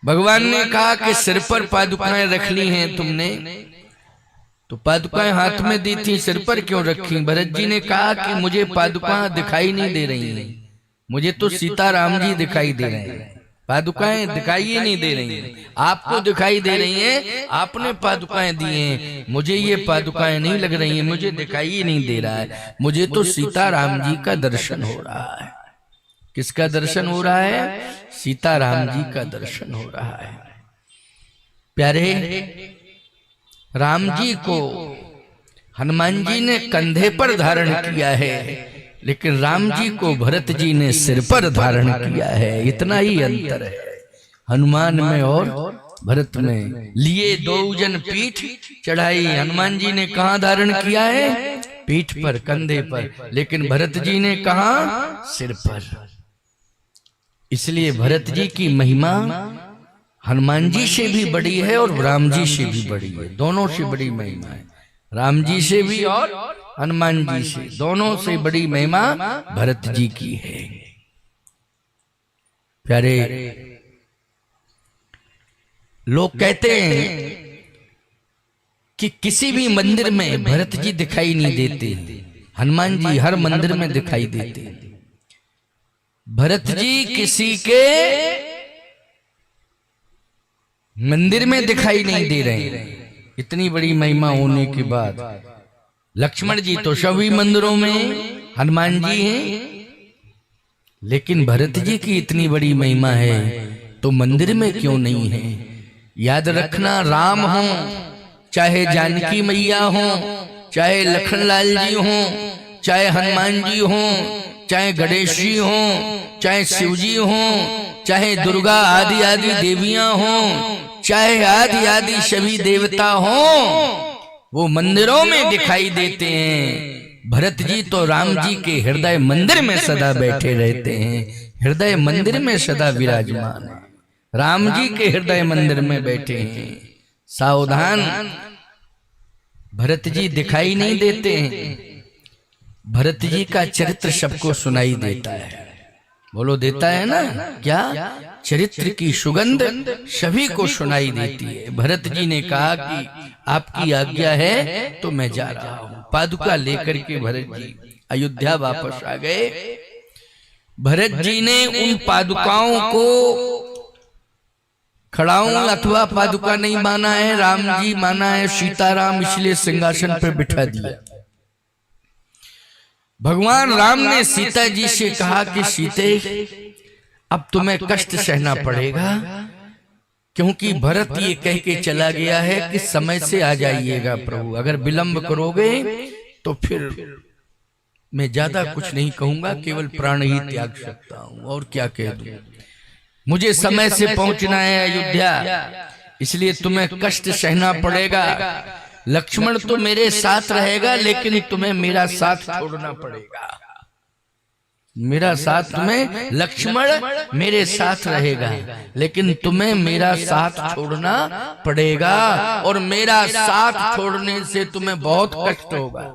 भगवान ने कहा कि सिर पर पादुकाएं रख ली हैं तुमने, तो पादुकाएं हाथ में दी थी, सिर पर क्यों रखी? भरत जी ने कहा कि मुझे पादुकाएं दिखाई नहीं दे रही हैं, मुझे तो सीता राम जी दिखाई दे रहे हैं, पादुकाएं दिखाई ही नहीं दे रही हैं। आपको दिखाई दे रही हैं, आपने पादुकाएं दी हैं, मुझे ये पादुकाएं नहीं लग रही हैं, मुझे दिखाई ही नहीं दे रहा है। मुझे तो सीता राम जी का दर्शन हो रहा है। किसका दर्शन हो रहा है? सीता राम जी का दर्शन हो रहा है। प्यारे, राम जी को हनुमान जी ने कंधे पर धारण किया है, लेकिन राम जी को भरत जी ने सिर पर धारण किया है। इतना ही अंतर है हनुमान में और भरत में। लिए दो जन पीठ चढ़ाई, हनुमान जी ने कहा धारण किया है? पीठ पर, कंधे पर, लेकिन भरत जी ने कहा सिर पर। इसलिए भरत जी की महिमा हनुमान जी से भी बड़ी है और राम जी से भी बड़ी है, दोनों से बड़ी महिमा है। राम जी से भी और हनुमान जी से, दोनों से बड़ी महिमा भरत जी की है। प्यारे, लोग कहते हैं कि किसी भी मंदिर में भरत जी दिखाई नहीं देते, हनुमान जी हर मंदिर में दिखाई देते। भरत जी किसी के मंदिर में दिखाई नहीं दे रहे, इतनी बड़ी महिमा होने के बाद। लक्ष्मण जी तो सभी मंदिरों में, हनुमान जी हैं, लेकिन भरत जी की इतनी बड़ी महिमा है तो मंदिर में क्यों नहीं है? याद रखना, राम हो, चाहे जानकी मैया हो, चाहे लखनलाल जी हो, चाहे हनुमान जी हो, चाहे गणेश जी हो, चाहे शिव जी हो, चाहे दुर्गा आदि आदि देवियां हो, चाहे आदि आदि सभी देवता हो, वो मंदिरों में दिखाई देते हैं। भरत जी तो राम जी के हृदय मंदिर में सदा बैठे रहते हैं, हृदय मंदिर में सदा विराजमान है। राम जी के हृदय मंदिर में बैठे हैं। सावधान, भरत जी दिखाई नहीं देते हैं। भरत जी का चरित्र सबको सुनाई देता है। बोलो, देता है ना? क्या चरित्र की सुगंध सभी को सुनाई देती है। भरत जी ने कहा कि आपकी आज्ञा है तो मैं जा रहा हूं। पादुका लेकर के भरत जी अयोध्या वापस आ गए। भरत जी ने उन पादुकाओं को खड़ाऊं अथवा पादुका नहीं माना है, राम जी माना है, सीताराम, इसलिए सिंहासन पर बिठा दिया। भगवान राम ने सीता जी से कहा कि सीते, अब तुम्हें कष्ट सहना पड़ेगा, क्योंकि भरत ये कह के चला गया है कि समय से आ जाइएगा प्रभु। अगर विलंब करोगे तो फिर मैं ज्यादा कुछ नहीं कहूंगा, केवल प्राण ही त्याग सकता हूं, और क्या कह दूं। मुझे समय से पहुंचना है अयोध्या, इसलिए तुम्हें कष्ट सहना पड़ेगा। लक्ष्मण तो मेरे साथ रहेगा, लेकिन तुम्हें मेरा साथ छोड़ना पड़ेगा। मेरा साथ, तुम्हें लक्ष्मण मेरे साथ रहेगा, लेकिन तुम्हें मेरा साथ छोड़ना पड़ेगा, और मेरा साथ छोड़ने से तुम्हें बहुत कष्ट होगा।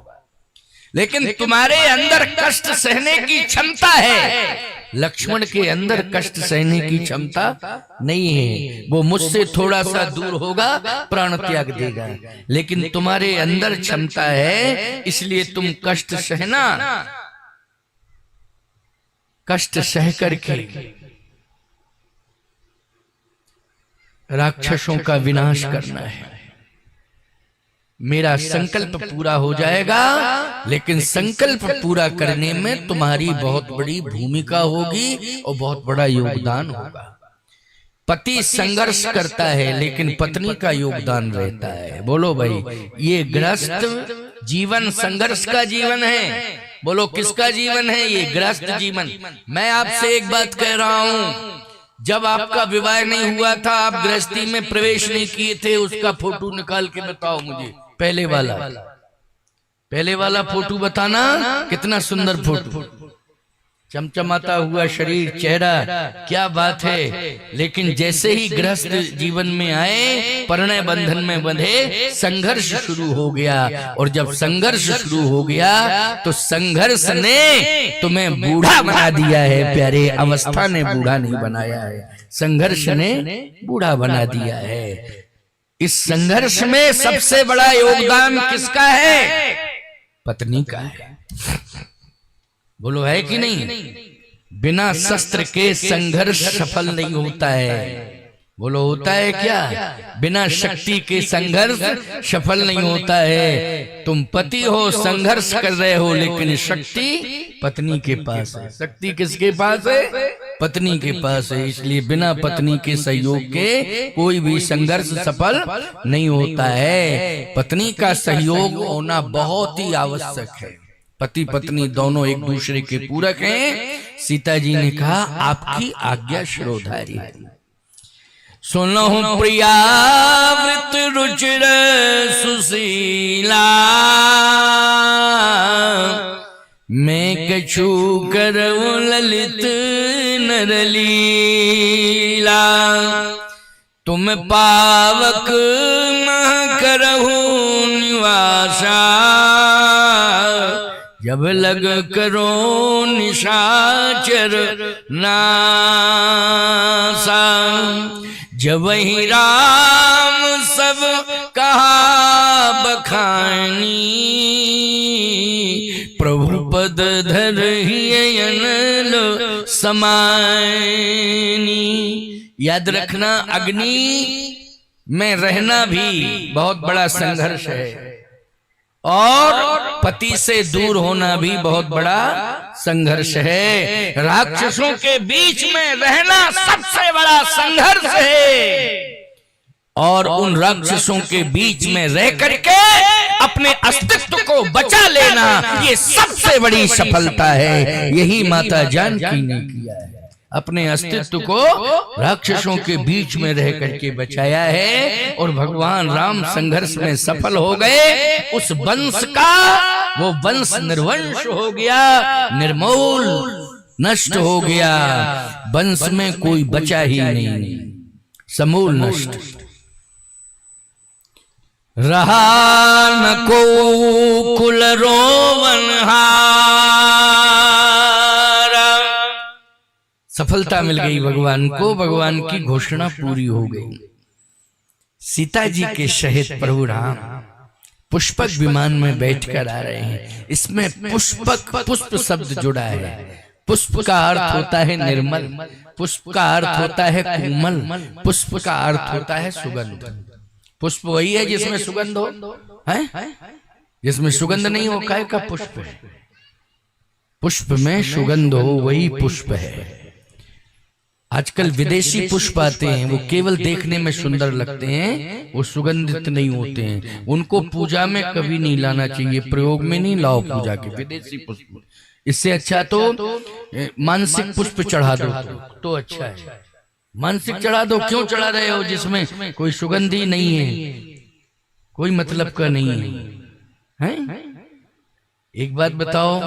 लेकिन तुम्हारे अंदर कष्ट सहने की क्षमता है, लक्ष्मण के अंदर कष्ट सहने की क्षमता नहीं है। वो मुझसे थोड़ा सा दूर होगा, प्राण त्याग देगा, लेकिन तुम्हारे अंदर क्षमता है, इसलिए तुम कष्ट सहना। कष्ट सह करके राक्षसों का विनाश करना है। मेरा संकल्प पूरा हो जाएगा, लेकिन संकल्प पूरा करने में तुम्हारी बहुत बड़ी भूमिका होगी और बहुत बड़ा योगदान होगा। पति संघर्ष करता है, लेकिन पत्नी का योगदान रहता है। बोलो भाई, ये गृहस्थ जीवन संघर्ष का जीवन है। बोलो, किसका जीवन है ये? गृहस्थ जीवन। मैं आपसे एक बात कह रहा हूं, जब आपका विवाह नहीं हुआ था, आप गृहस्थी में प्रवेश नहीं किए थे, उसका फोटो निकाल के बताओ मुझे। पहले वाला फोटो बताना, कितना सुंदर फोटो, चमचमाता हुआ शरीर, चेहरा, क्या बात है। लेकिन जैसे ही गृहस्थ जीवन में आए, परिणय बंधन में बंधे, संघर्ष शुरू हो गया। और जब संघर्ष शुरू हो गया तो संघर्ष ने तुम्हें बूढ़ा बना दिया है प्यारे, अवस्था ने बूढ़ा नहीं बनाया है। संघर्ष ने बूढ़ा बना दिया है। इस संघर्ष में सबसे बड़ा योगदान किसका है? पत्नी का है। बोलो है कि नहीं? बिना शस्त्र के संघर्ष सफल नहीं होता है। बोलो होता है क्या? बिना शक्ति के संघर्ष सफल नहीं होता है। तुम पति हो, संघर्ष कर रहे हो, लेकिन शक्ति पत्नी के पास है। शक्ति किसके पास है? पत्नी के पास है। इसलिए बिना पत्नी के सहयोग के कोई भी संघर्ष सफल नहीं होता है। पत्नी का सहयोग होना बहुत ही आवश्यक है। पति पत्नी दोनों एक दूसरे के पूरक हैं। सीता जी ने कहा आपकी आज्ञा शिरोधारी। सुनहु प्रिया वृत रुचिर सुशीला, मैं कछु करऊं ललित नरलीला। तुम पावक मह करहु निवासा, जब लग करो निशाचर नासा। जब ही राम सब कहा बखानी, प्रभु पद धर ही अनल समानी। याद रखना, अग्नि में रहना भी बहुत बड़ा संघर्ष है और पति से दूर होना भी बहुत बड़ा संघर्ष है। राक्षसों के बीच में रहना सबसे बड़ा संघर्ष है और उन राक्षसों के बीच में रह करके अपने अस्तित्व को बचा लेना, ये सबसे बड़ी सफलता है। यही माता जानकी ने किया है। अपने अस्तित्व को राक्षसों के बीच में रह करके बचाया है और भगवान राम संघर्ष में सफल हो गए। उस वंश का वो वंश निर्वंश हो गया, निर्मूल नष्ट हो गया। वंश में कोई बचा ही नहीं, समूल नष्ट। रहा न को कुल रोवनहार, सफलता मिल गई भगवान को। भगवान की घोषणा पूरी हो गई। सीता जी के सहित प्रभु राम पुष्पक विमान में बैठकर आ रहे हैं। इसमें पुष्पक, पुष्प शब्द जुड़ा है। पुष्प का अर्थ होता है निर्मल, पुष्प का अर्थ होता है कोमल, पुष्प का अर्थ होता है सुगंध। पुष्प वही है जिसमें सुगंध हो, है? जिसमें सुगंध नहीं हो काय का पुष्प है। पुष्प में सुगंध हो वही पुष्प है। आजकल विदेशी पुष्प आते हैं, वो केवल देखने में सुंदर लगते हैं, वो सुगंधित नहीं होते हैं। उनको पूजा में कभी नहीं लाना चाहिए, प्रयोग में नहीं लाओ पूजा के विदेशी पुष्प। इससे अच्छा तो मानसिक पुष्प चढ़ा दो तो अच्छा है। मानसिक चढ़ा दो, क्यों चढ़ा रहे हो जिसमें कोई सुगंध ही नहीं है, कोई मतलब का नहीं है, हैं? एक बात बताओ,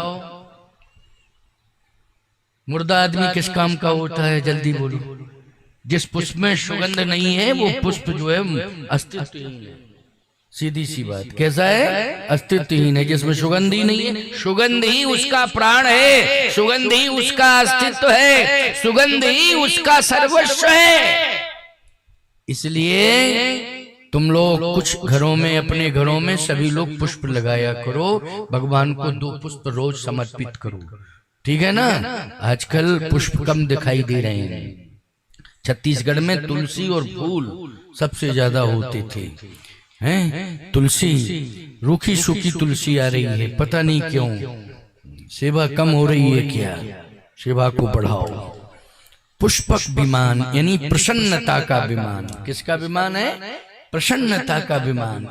मुर्दा आदमी किस काम का होता है? जल्दी बोलो। जिस पुष्प में सुगंध नहीं है वो पुष्प जो है अस्तित्वहीन है। सीधी सी बात, कैसा है? अस्तित्वहीन है। जिसमें सुगंध ही नहीं है, सुगंध ही उसका प्राण है, सुगंध ही उसका अस्तित्व है, सुगंध ही उसका सर्वस्व है। इसलिए तुम लोग कुछ घरों में, अपने घरों में सभी लोग पुष्प लगाया करो। भगवान को 2 पुष्प रोज समर्पित करो, ठीक है ना? आजकल पुष्प कम दिखाई दे रहे हैं। छत्तीसगढ़ में तुलसी और फूल सबसे ज्यादा होते थे, हैं? तुलसी, रूखी सूखी तुलसी आ रही है, पता नहीं क्यों। सेवा कम हो रही है क्या? सेवा को बढ़ाओ। पुष्पक विमान यानी प्रसन्नता का विमान। किसका विमान है? प्रसन्नता का विमान।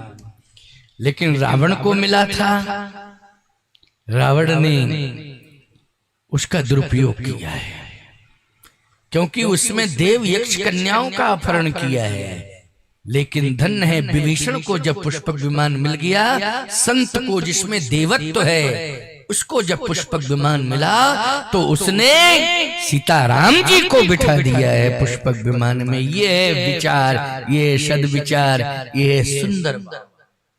लेकिन रावण को मिला था, रावण ने उसका दुरुपयोग किया है, क्योंकि उसमें देव यक्ष कन्याओं का अपहरण किया है। लेकिन धन्य है विभीषण को जब पुष्पक विमान मिल गया। संत को जिसमें देवत्व है उसको जब पुष्पक विमान मिला तो उसने सीताराम जी को बिठा दिया है पुष्पक विमान में। ये है विचार, ये सद्विचार, ये है सुंदर।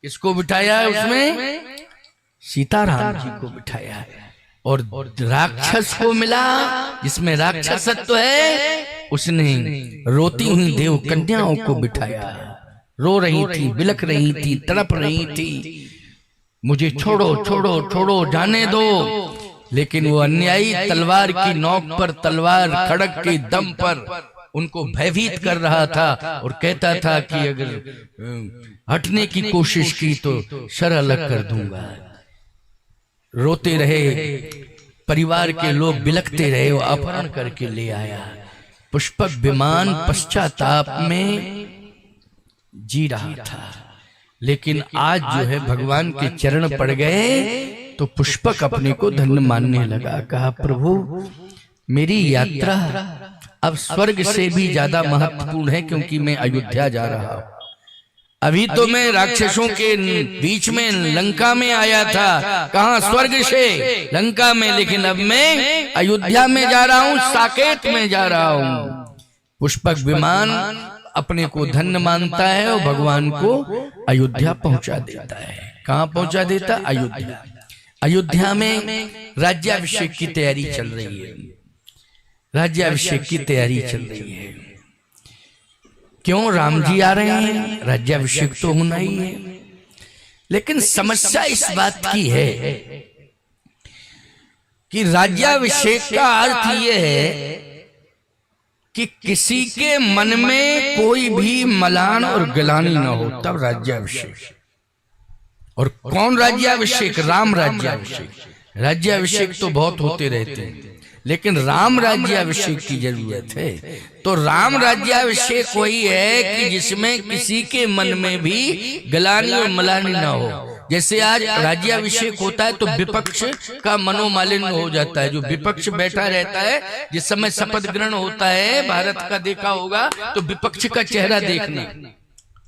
किसको बिठाया है उसमें? सीताराम जी को बिठाया है। और राक्षस को मिला जिसमें राक्षसत्व है, उसने रोती हुई देव कन्याओं को बिठाया। रो रही थी, बिलख रही थी, तड़प रही थी, मुझे छोड़ो छोड़ो छोड़ो, जाने दो। लेकिन वो अन्यायी तलवार की नोक पर, तलवार खड़क के दम पर उनको भयभीत कर रहा था और कहता था कि अगर हटने की कोशिश की तो सर अलग कर दूंगा। रोते रहे, परिवार के लोग बिलखते रहे, वो अपहरण करके ले आया। पुष्पक विमान पश्चाताप में जी रहा था, लेकिन आज जो है भगवान के चरण पड़ गए तो पुष्पक अपने को धन्य मानने लगा। कहा प्रभु मेरी यात्रा अब स्वर्ग से भी ज्यादा महत्वपूर्ण है, क्योंकि मैं अयोध्या जा रहा हूं। अभी तो मैं राक्षसों के बीच में लंका में आया था, कहां स्वर्ग से लंका में, लेकिन अब मैं अयोध्या में जा रहा हूं, साकेत में जा रहा हूं। पुष्पक विमान अपने को धन्य मानता है और भगवान को अयोध्या पहुंचा देता है। कहां पहुंचा देता? अयोध्या। अयोध्या में राज्याभिषेक की तैयारी चल रही है, राज्याभिषेक की तैयारी चल रही है। क्यों? राम जी आ रहे हैं, राज्याभिषेक तो होना ही है। लेकिन समस्या इस बात की है कि राज्याभिषेक का अर्थ यह है कि किसी के मन में कोई भी मलान और गिलानी ना हो, तब राज्याभिषेक। और कौन राज्याभिषेक? राम राज्याभिषेक। राज्याभिषेक तो बहुत होते रहते हैं, लेकिन राम राज्याभिषेक की जरूरत है। तो राम राज्याभिषेक वही है कि जिसमें किसी के मन में भी गलानी और मलानी ना हो। जैसे आज राज्याभिषेक होता है तो विपक्ष का मनोमालिन्य हो जाता है। जो विपक्ष बैठा रहता है, जिस समय शपथ ग्रहण होता है, भारत का देखा होगा, तो विपक्ष का चेहरा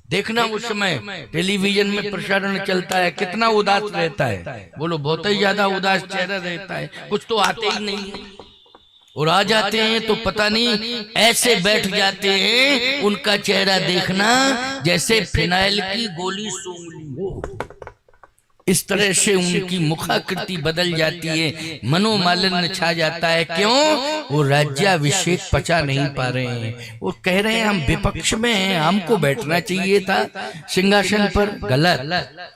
देखना उस समय टेलीविजन में प्रसारण चलता है, कितना उदास रहता है। बोलो बहुत ही ज्यादा उदास चेहरा रहता है, कुछ तो आते ही नहीं है। और आ जाते हैं तो पता नहीं ऐसे बैठ जाते हैं, उनका चेहरा देखना जैसे फिनाइल की गोली सूंघ ली हो। इस तरह से उनकी मुखाकृति बदल जाती है, मनोमालिन्य छा जाता है। क्यों? वो राज्याभिषेक पचा नहीं पा रहे हैं। वो कह रहे हैं हम विपक्ष में हैं, हमको बैठना चाहिए था सिंहासन पर। गलत।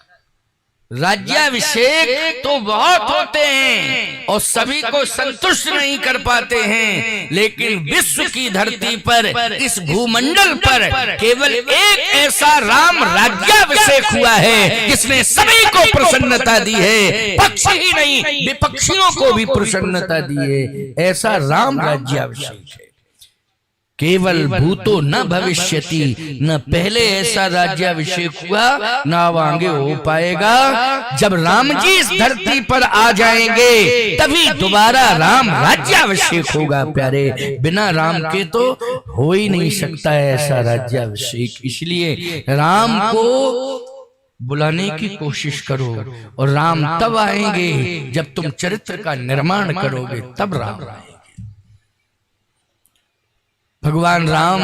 राज्याभिषेक तो बहुत होते हैं और सभी को संतुष्ट नहीं कर पाते हैं, लेकिन विश्व की धरती पर, इस भूमंडल पर केवल एक ऐसा राम राज्याभिषेक हुआ है जिसने सभी को प्रसन्नता दी है। पक्ष ही नहीं, विपक्षियों को भी प्रसन्नता दी है। ऐसा राम राज्याभिषेक है। केवल भूतो न भविष्यति, न पहले ऐसा राज्याभिषेक हुआ, न अब आगे हो पाएगा। जब राम जी इस धरती पर आ जाएंगे तभी दोबारा राम राज्याभिषेक होगा। प्यारे, बिना राम के तो हो ही नहीं सकता है ऐसा राज्याभिषेक। इसलिए राम को बुलाने की कोशिश करो, और राम तब आएंगे जब तुम चरित्र का निर्माण करोगे, तब राम आएंगे। भगवान राम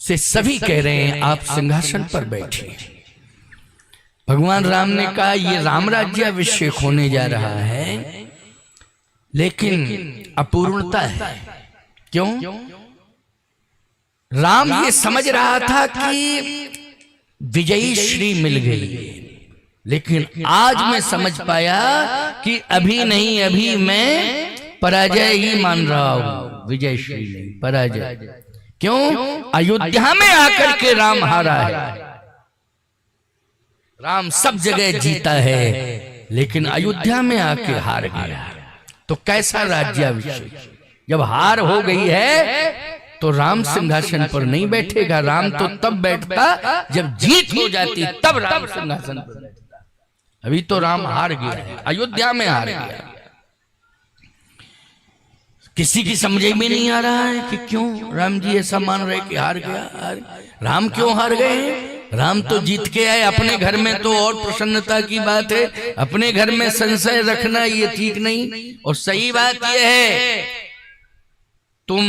से सभी कह रहे हैं आप सिंहासन पर बैठिए। भगवान राम ने कहा ये राम राज्याभिषेक होने जा रहा है, लेकिन अपूर्णता है। क्यों? राम ये समझ रहा था कि विजयी श्री मिल गई, लेकिन आज मैं समझ पाया कि अभी नहीं, अभी मैं पराजय ही मान रहा हूं, विजय श्री नहीं, पराजय। क्यों? अयोध्या में आकर के राम हारा है। राम सब जगह जीता है, लेकिन अयोध्या में आके हार गया। तो कैसा राज्याभिषेक? जब हार हो गई है तो राम सिंहासन पर नहीं बैठेगा। राम तो तब बैठता जब जीत हो जाती, तब राम सिंहासन पर बैठता। अभी तो राम हार गया है, अयोध्या में हार गया। किसी की समझ में नहीं आ रहा है कि क्यों राम जी ऐसा मान रहे कि हार गया। राम क्यों हार गए? राम तो जीत के आए। अपने घर में तो और प्रसन्नता की बात है, अपने घर में संशय रखना ये ठीक नहीं। और सही बात यह है, तुम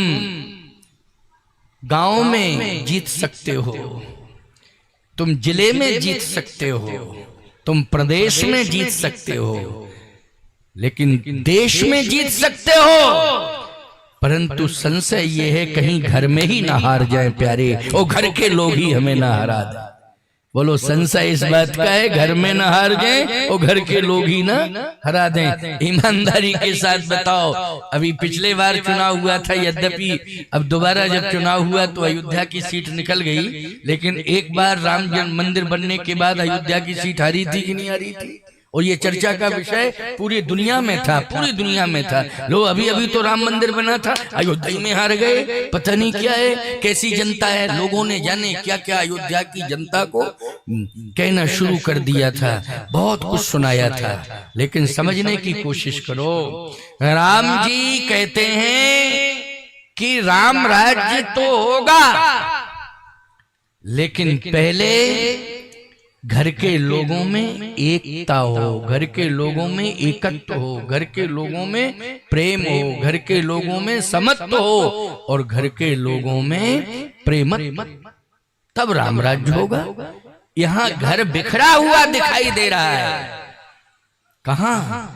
गांव में जीत सकते हो, तुम जिले में जीत सकते हो, तुम प्रदेश में जीत सकते हो, लेकिन देश में जीत सकते हो, परंतु संशय ये है कहीं घर में ही ना हार जाए प्यारे, और घर के लोग ही हमें ना हरा दे। बोलो संशय इस बात का है, घर में ना हार जाए और घर के लोग ही ना हरा दें। ईमानदारी के साथ बताओ, अभी पिछले बार चुनाव हुआ था, यद्यपि अब दोबारा जब चुनाव हुआ तो अयोध्या की सीट निकल गई, लेकिन एक बार राम जन्म मंदिर बनने के बाद अयोध्या की सीट हारी थी कि नहीं हारी थी? और ये चर्चा का विषय पूरी दुनिया में था, पूरी दुनिया में था। लो अभी अभी तो राम मंदिर बना था, अयोध्या में हार गए, पता नहीं क्या है, कैसी जनता है। लोगों ने जाने क्या क्या अयोध्या की जनता को कहना शुरू कर दिया था, बहुत कुछ सुनाया था। लेकिन समझने की कोशिश करो, राम जी कहते हैं कि राम राज्य तो होगा, लेकिन पहले घर के लोगों में एकता हो, घर के लोगों में एकत्व हो, घर के लोगों में प्रेम हो, घर के लोगों में समत्व हो, और घर के लोगों में प्रेमत्व, तब राम राज्य होगा। यहाँ घर बिखरा हुआ दिखाई दे रहा है। कहाँ?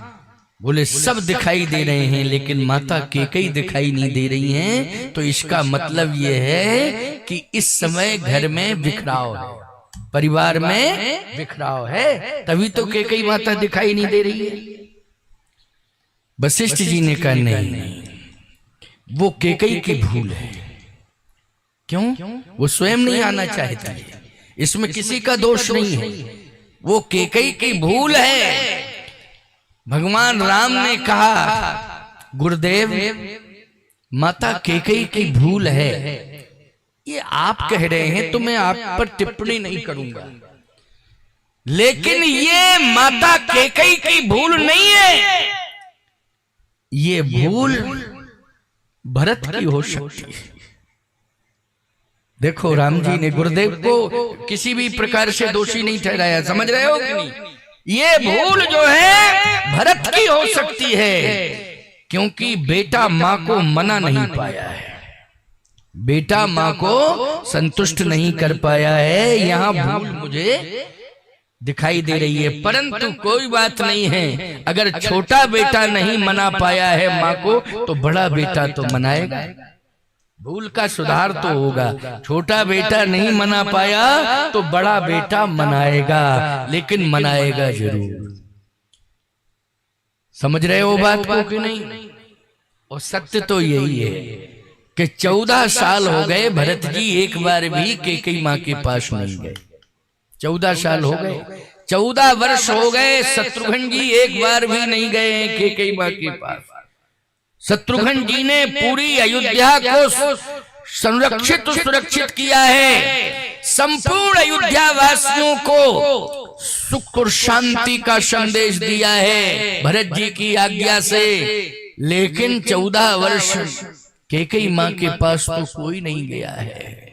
बोले सब दिखाई दे रहे हैं, लेकिन माता कैकेयी दिखाई नहीं दे रही हैं। तो इसका मतलब यह है कि इस समय घर में बिखराव है, परिवार में बिखराव है, तभी तो कैकेयी माता दिखाई नहीं दे रही है। वशिष्ठ जी ने कहा नहीं, वो कैकेयी की भूल है। क्यों? वो स्वयं नहीं आना चाहती है, इसमें किसी का दोष नहीं है, वो कैकेयी की भूल है। भगवान राम ने कहा गुरुदेव माता कैकेयी की भूल है, ये आप कह रहे हैं तो मैं आप पर टिप्पणी नहीं करूंगा, लेकिन ये माता कैकेयी की भूल नहीं है, ये भूल भरत की हो सकती है। देखो राम जी ने गुरुदेव को किसी भी प्रकार से दोषी नहीं ठहराया, समझ रहे हो कि नहीं? ये भूल जो है भरत की हो सकती है, क्योंकि बेटा मां को मना नहीं पाया है, बेटा मां को संतुष्ट नहीं कर पाया है। यहाँ भूल मुझे दिखाई दे रही है, परंतु कोई बात नहीं है। अगर छोटा बेटा नहीं मना पाया है मां को, तो बड़ा बेटा तो मनाएगा, भूल का सुधार तो होगा। छोटा बेटा नहीं मना पाया तो बड़ा बेटा मनाएगा, लेकिन मनाएगा जरूर। समझ रहे हो बात को कि नहीं? और सत्य तो यही है कि 14 साल हो गए भरत जी एक बार भी कैकेयी मां के पास नहीं गए। 14 साल हो गए, 14 वर्ष हो गए, शत्रुघ्न जी एक बार भी नहीं गए कैकेयी मां के पास। शत्रुघ्न जी ने पूरी अयोध्या को संरक्षित सुरक्षित किया है, संपूर्ण अयोध्या वासियों को सुख और शांति का संदेश दिया है भरत जी की आज्ञा से। लेकिन 14 वर्ष कैकेयी मां के पास तो कोई नहीं गया है,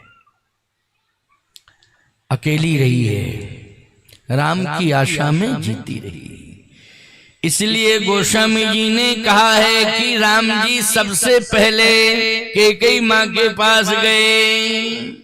अकेली रही है, राम की आशा में जीती रही। इसलिए गोस्वामी जी ने कहा है कि राम जी सबसे पहले कैकेयी मां के पास गए।